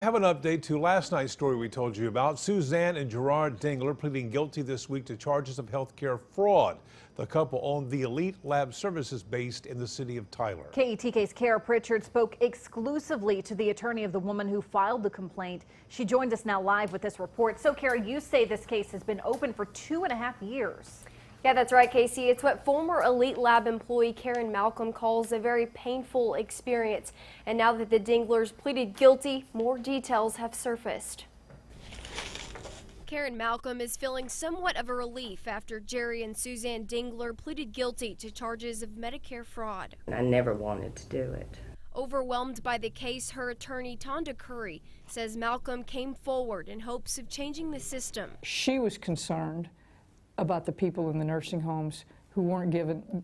Have an update to last night's story we told you about. Suzanne and Gerard Dengler pleading guilty this week to charges of healthcare fraud. The couple owned the Elite Lab Services based in the city of Tyler. KETK's Kara Pritchard spoke exclusively to the attorney of the woman who filed the complaint. She joined us now live with this report. So, Kara, you say this case has been open for 2.5 years. Yeah, that's right, Casey. It's what former Elite Lab employee Karen Malcolm calls a very painful experience. And now that the Denglers pleaded guilty, more details have surfaced. Karen Malcolm is feeling somewhat of a relief after Jerry and Suzanne Dengler pleaded guilty to charges of Medicare fraud. I never wanted to do it. Overwhelmed by the case, her attorney, Tonda Curry, says Malcolm came forward in hopes of changing the system. She was concerned about the people in the nursing homes who weren't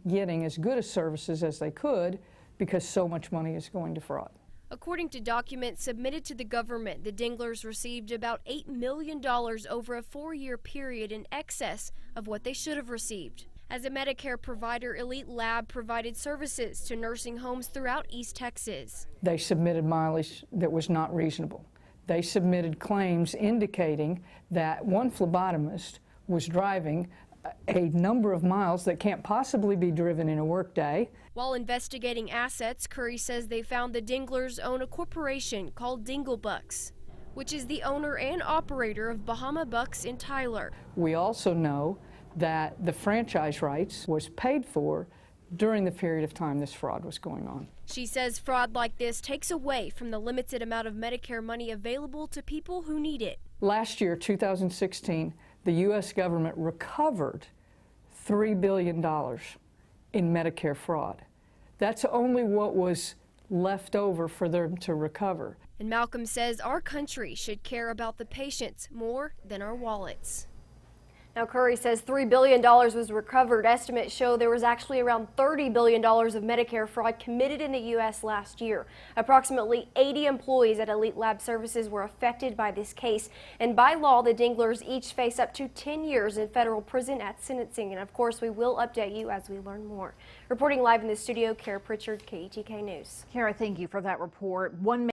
getting as good a services as they could because so much money is going to fraud. According to documents submitted to the government, the Denglers received about $8 million over a 4-year period, in excess of what they should have received. As a Medicare provider, Elite Lab provided services to nursing homes throughout East Texas. They submitted mileage that was not reasonable. They submitted claims indicating that one phlebotomist was driving a number of miles that can't possibly be driven in a workday. While investigating assets, Curry says they found the Denglers own a corporation called Dinglebucks, which is the owner and operator of Bahama Bucks in Tyler. We also know that the franchise rights was paid for during the period of time this fraud was going on. She says fraud like this takes away from the limited amount of Medicare money available to people who need it. Last year, 2016, the U.S. government recovered $3 billion in Medicare fraud. That's only what was left over for them to recover. And Malcolm says our country should care about the patients more than our wallets. Now, Curry says $3 billion was recovered. Estimates show there was actually around $30 billion of Medicare fraud committed in the U.S. last year. Approximately 80 employees at Elite Lab Services were affected by this case. And by law, the Denglers each face up to 10 years in federal prison at sentencing. And of course, we will update you as we learn more. Reporting live in the studio, Kara Pritchard, KETK News. Kara, thank you for that report. One